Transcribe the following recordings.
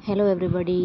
Hello, everybody.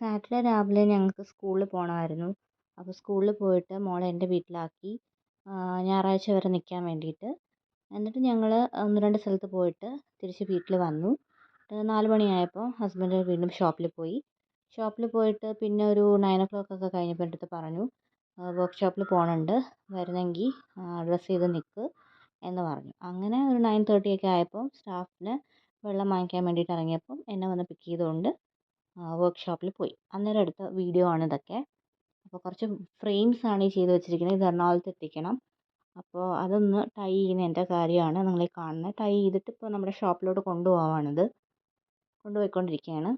Saturday രാവിലെ ഞങ്ങൾക്ക് സ്കൂളിൽ പോകണമായിരുന്നു. അപ്പോൾ സ്കൂളിൽ പോയിട്ട് മോളെ എൻ്റെ വീട്ടിലാക്കി, ഞായറാഴ്ച വരെ നിൽക്കാൻ വേണ്ടിയിട്ട്. എന്നിട്ട് ഞങ്ങൾ ഒന്ന് രണ്ട് സ്ഥലത്ത് പോയിട്ട് തിരിച്ച് വീട്ടിൽ വന്നു. 4 മണിയായപ്പോൾ ഹസ്ബൻഡ് വീണ്ടും ഷോപ്പിൽ പോയി. ഷോപ്പിൽ പോയിട്ട് പിന്നെ ഒരു 9 o'clock ഒക്കെ കഴിഞ്ഞപ്പോൾ എൻ്റെ അടുത്ത് പറഞ്ഞു, വർക്ക്ഷോപ്പിൽ പോകണുണ്ട്, വരുന്നെങ്കിൽ ഡ്രസ്സ് ചെയ്ത് നിൽക്ക് എന്ന് പറഞ്ഞു. അങ്ങനെ ഒരു 9:30 ഒക്കെ ആയപ്പോൾ സ്റ്റാഫിന് വെള്ളം വാങ്ങിക്കാൻ വേണ്ടിയിട്ട് ഇറങ്ങിയപ്പം എന്നെ വന്ന് പിക്ക് ചെയ്തുകൊണ്ട് വർക്ക്ഷോപ്പിൽ പോയി. അന്നേരം എടുത്ത വീഡിയോ ആണ് ഇതൊക്കെ. അപ്പോൾ കുറച്ച് ഫ്രെയിംസ് ആണ് ഈ ചെയ്ത് വെച്ചിരിക്കുന്നത്. ഇത് എറണാകുളത്ത് എത്തിക്കണം. അപ്പോൾ അതൊന്ന് ടൈ ചെയ്യുന്നതിൻ്റെ കാര്യമാണ് നിങ്ങൾ ഈ കാണുന്നത്. ടൈ ചെയ്തിട്ട് ഇപ്പോൾ നമ്മുടെ ഷോപ്പിലോട്ട് കൊണ്ടുപോകാനാണിത്. കൊണ്ടുപോയിക്കൊണ്ടിരിക്കുകയാണ്.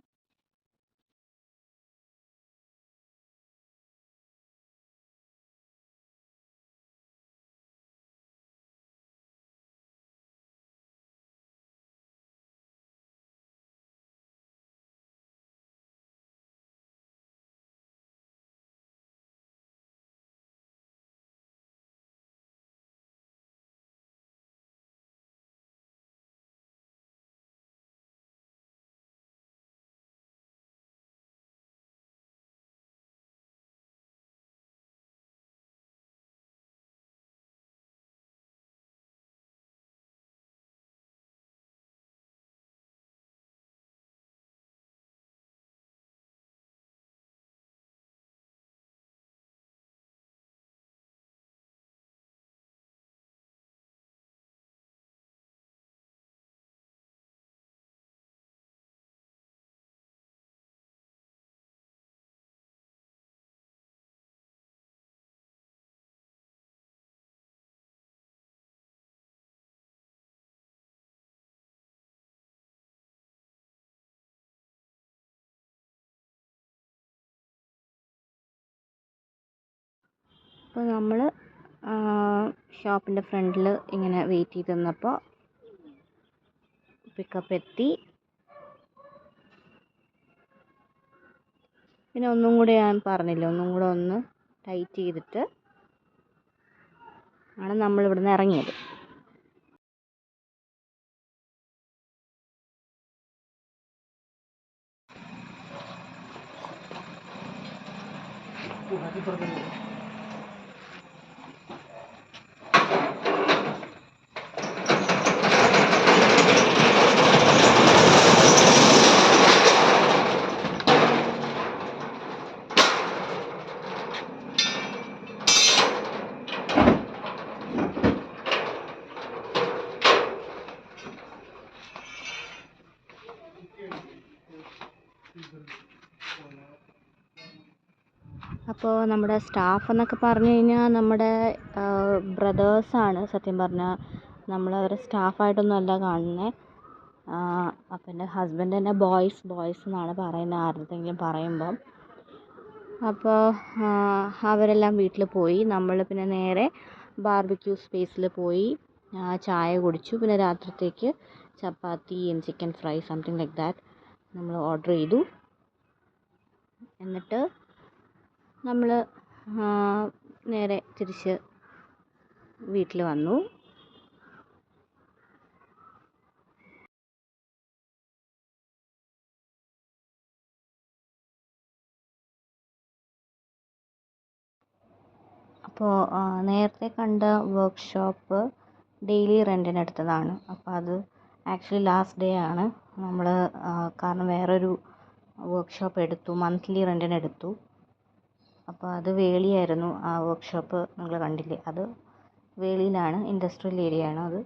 അപ്പോൾ നമ്മൾ ഷോപ്പിൻ്റെ ഫ്രണ്ടിൽ ഇങ്ങനെ വെയിറ്റ് ചെയ്ത് നിന്നപ്പോൾ പിക്കപ്പ് എത്തി. പിന്നെ ഒന്നും കൂടെ ഞാൻ പറഞ്ഞില്ല, ഒന്നും കൂടെ ഒന്ന് ടൈറ്റ് ചെയ്തിട്ട് ആണ് നമ്മൾ ഇവിടുന്ന് ഇറങ്ങിയത്. അപ്പോൾ നമ്മുടെ സ്റ്റാഫ് എന്നൊക്കെ പറഞ്ഞു കഴിഞ്ഞാൽ നമ്മുടെ ബ്രദേഴ്സാണ്. സത്യം പറഞ്ഞാൽ നമ്മളവരെ സ്റ്റാഫായിട്ടൊന്നും അല്ല കാണുന്നത്. അപ്പം എൻ്റെ ഹസ്ബൻഡ് തന്നെ ബോയ്സ് എന്നാണ് പറയുന്നത് ആരുടെയെങ്കിലും പറയുമ്പം. അപ്പോൾ അവരെല്ലാം വീട്ടിൽ പോയി. നമ്മൾ പിന്നെ നേരെ ബാർബിക്യൂ സ്പേസിൽ പോയി ചായ കുടിച്ചു. പിന്നെ രാത്രിത്തേക്ക് chapati and chicken fry something like that നമ്മൾ ഓർഡർ ചെയ്തു. എന്നിട്ട് നമ്മൾ നേരെ തിരിച്ച് വീട്ടിൽ വന്നു. അപ്പോൾ നേരത്തെ കണ്ട വർക്ക്ഷോപ്പ് ഡെയിലി റെൻറ്റിന് എടുത്തതാണ്. അപ്പോൾ അത് ആക്ച്വലി ലാസ്റ്റ് ഡേ ആണ് നമ്മൾ, കാരണം വേറൊരു വർക്ക്ഷോപ്പ് എടുത്തു, മന്ത്ലി റെൻറ്റിന് എടുത്തു. അപ്പോൾ അത് വേളിയായിരുന്നു. ആ വർക്ക്ഷോപ്പ് നിങ്ങൾ കണ്ടില്ലേ, അത് വേളിയിലാണ്, ഇൻഡസ്ട്രിയൽ ഏരിയ ആണ് അത്.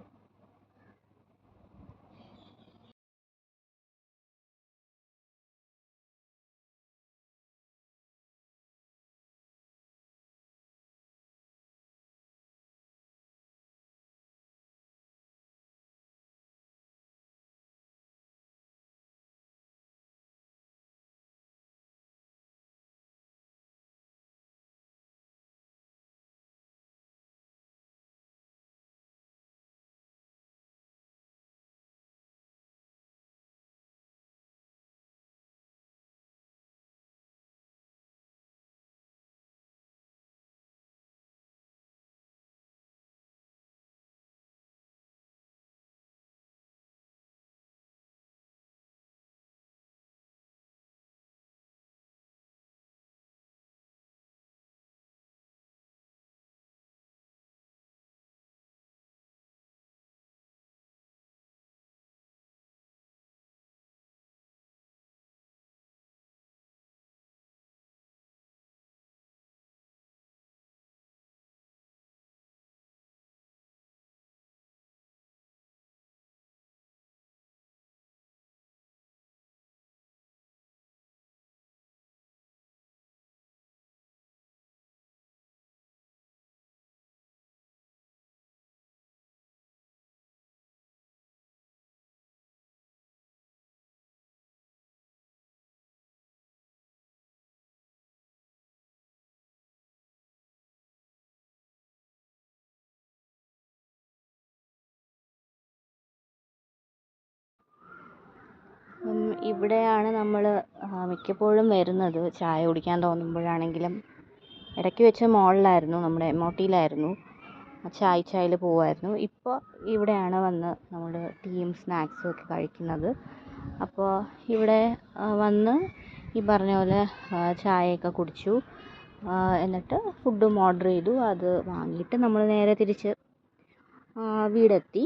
ഇവിടെയാണ് നമ്മൾ മിക്കപ്പോഴും വരുന്നത് ചായ കുടിക്കാൻ തോന്നുമ്പോഴാണെങ്കിലും. ഇടയ്ക്ക് വെച്ച് മോളിലായിരുന്നു, നമ്മുടെ MOTയിലായിരുന്നു, ചായയിൽ പോവുമായിരുന്നു. ഇപ്പോൾ ഇവിടെയാണ് വന്ന് നമ്മൾ ടീയും സ്നാക്സും ഒക്കെ കഴിക്കുന്നത്. അപ്പോൾ ഇവിടെ വന്ന് ഈ പറഞ്ഞ പോലെ ചായയൊക്കെ കുടിച്ചു. എന്നിട്ട് ഫുഡും ഓർഡർ ചെയ്തു. അത് വാങ്ങിയിട്ട് നമ്മൾ നേരെ തിരിച്ച് വീടെത്തി.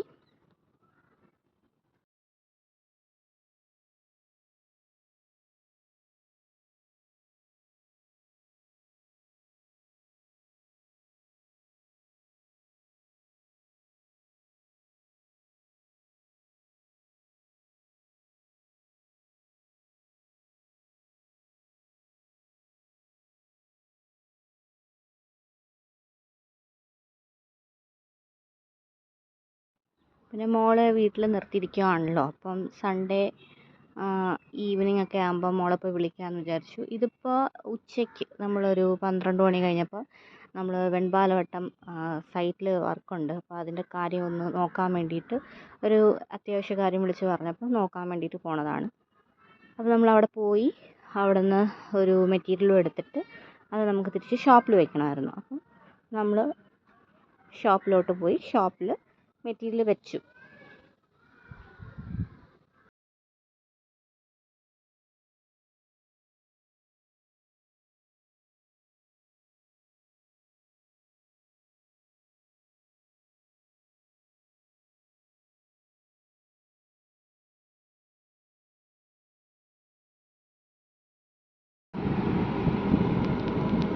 പിന്നെ മോളെ വീട്ടിൽ നിർത്തിയിരിക്കുകയാണല്ലോ, അപ്പം സൺഡേ ഈവനിങ് ഒക്കെ ആകുമ്പോൾ മോളെ പോയി വിളിക്കാമെന്ന് വിചാരിച്ചു. ഇതിപ്പോൾ ഉച്ചയ്ക്ക് നമ്മളൊരു 12 മണി കഴിഞ്ഞപ്പോൾ നമ്മൾ വെൺപാലവട്ടം സൈറ്റിൽ വർക്കുണ്ട്. അപ്പോൾ അതിൻ്റെ കാര്യം ഒന്ന് നോക്കാൻ വേണ്ടിയിട്ട്, ഒരു അത്യാവശ്യ കാര്യം വിളിച്ച് പറഞ്ഞപ്പോൾ നോക്കാൻ വേണ്ടിയിട്ട് പോണതാണ്. അപ്പോൾ നമ്മളവിടെ പോയി അവിടെ നിന്ന് ഒരു മെറ്റീരിയലും എടുത്തിട്ട് അത് നമുക്ക് തിരിച്ച് ഷോപ്പിൽ വെക്കണമായിരുന്നു. അപ്പം നമ്മൾ ഷോപ്പിലോട്ട് പോയി ഷോപ്പിൽ മെറ്റീരിയൽ വെച്ചു.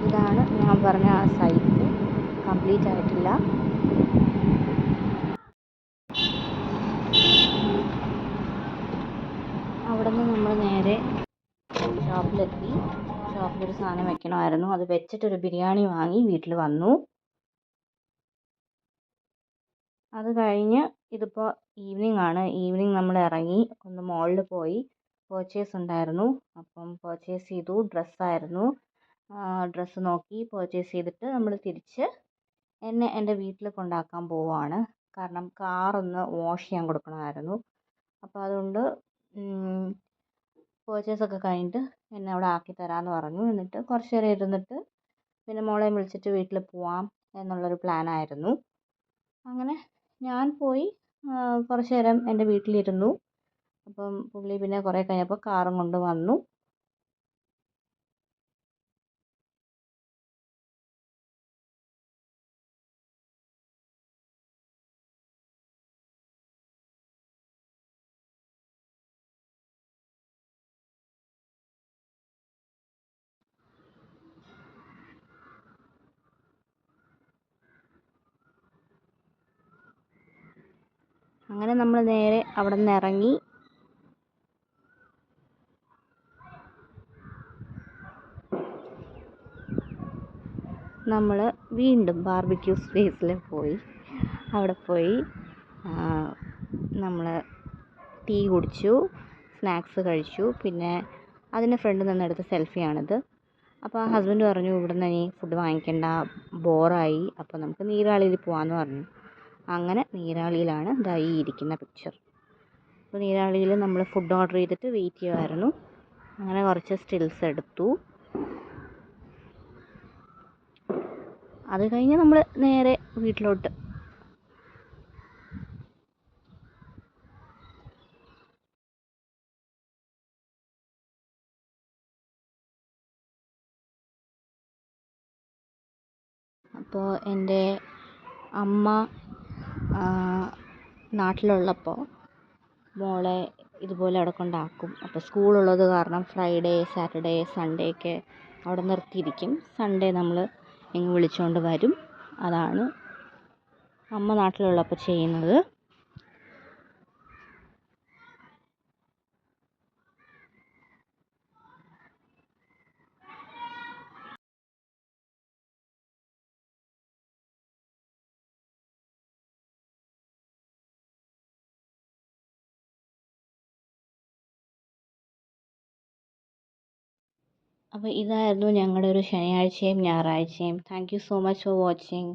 ഇതാണ് ഞാൻ പറഞ്ഞ ആ സൈറ്റ്, കംപ്ലീറ്റ് ആയിട്ടില്ല. അവിടെ നിന്ന് നമ്മൾ നേരെ ഷോപ്പിലെത്തി. ഷോപ്പിലൊരു സാധനം വെക്കണമായിരുന്നു, അത് വെച്ചിട്ടൊരു ബിരിയാണി വാങ്ങി വീട്ടിൽ വന്നു. അത് കഴിഞ്ഞ് ഇതിപ്പോൾ ഈവനിങ് ആണ്. ഈവനിങ് നമ്മൾ ഇറങ്ങി ഒന്ന് മോളിൽ പോയി. പർച്ചേസ് ഉണ്ടായിരുന്നു, അപ്പം പർച്ചേസ് ചെയ്തു. ഡ്രസ്സായിരുന്നു, ഡ്രസ്സ് നോക്കി പർച്ചേസ് ചെയ്തിട്ട് നമ്മൾ തിരിച്ച് എന്നെ എൻ്റെ വീട്ടിൽ കൊണ്ടാക്കാൻ പോവുകയാണ്. കാരണം കാറൊന്ന് വാഷ് ചെയ്യാൻ കൊടുക്കണമായിരുന്നു. അപ്പോൾ അതുകൊണ്ട് പർച്ചേസൊക്കെ കഴിഞ്ഞിട്ട് എന്നെ അവിടെ ആക്കി തരാമെന്ന് പറഞ്ഞു. എന്നിട്ട് കുറച്ച് നേരം ഇരുന്നിട്ട് പിന്നെ മോളെ വിളിച്ചിട്ട് വീട്ടിൽ പോവാം എന്നുള്ളൊരു പ്ലാനായിരുന്നു. അങ്ങനെ ഞാൻ പോയി കുറച്ച് നേരം എൻ്റെ വീട്ടിലിരുന്നു. അപ്പം പുള്ളി പിന്നെ കുറേ കഴിഞ്ഞപ്പോൾ കാറും കൊണ്ട് വന്നു. അങ്ങനെ നമ്മൾ നേരെ അവിടെ നിന്ന് ഇറങ്ങി നമ്മൾ വീണ്ടും ബാർബിക്യൂ സ്പേസിൽ പോയി. അവിടെ പോയി നമ്മൾ ടീ കുടിച്ചു, സ്നാക്സ് കഴിച്ചു. പിന്നെ അതിൻ്റെ ഫ്രണ്ടിൽ നിന്നെടുത്ത സെൽഫിയാണിത്. അപ്പോൾ ഹസ്ബൻഡ് പറഞ്ഞു ഇവിടുന്ന് ഇനി ഫുഡ് വാങ്ങിക്കണ്ട, ബോറായി, അപ്പോൾ നമുക്ക് നീരാളിയിൽ പോകാമെന്ന് പറഞ്ഞു. അങ്ങനെ നീരാളിയിലാണ് ദാ ഈ ഇരിക്കുന്ന പിക്ചർ. അപ്പോൾ നീരാളിയിൽ നമ്മൾ ഫുഡ് ഓർഡർ ചെയ്തിട്ട് വെയിറ്റ് ചെയ്യുമായിരുന്നു. അങ്ങനെ കുറച്ച് സ്റ്റിൽസ് എടുത്തു. അത് കഴിഞ്ഞ് നമ്മൾ നേരെ വീട്ടിലോട്ട്. അപ്പോൾ എൻ്റെ അമ്മ നാട്ടിലുള്ളപ്പോൾ മോളെ ഇതുപോലെ അവിടെ കൊണ്ടാക്കും. അപ്പോൾ സ്കൂളുള്ളത് കാരണം ഫ്രൈഡേ, സാറ്റർഡേ, സൺഡേ ഒക്കെ അവിടെ നിർത്തിയിരിക്കും. സൺഡേ നമ്മൾ ഇങ്ങ് വിളിച്ചുകൊണ്ട് വരും. അതാണ് അമ്മ നാട്ടിലുള്ളപ്പോൾ ചെയ്യുന്നത്. അപ്പോൾ ഇതായിരുന്നു ഞങ്ങളുടെ ഒരു ശനിയാഴ്ചയും ഞായറാഴ്ചയും. Thank you so much for watching.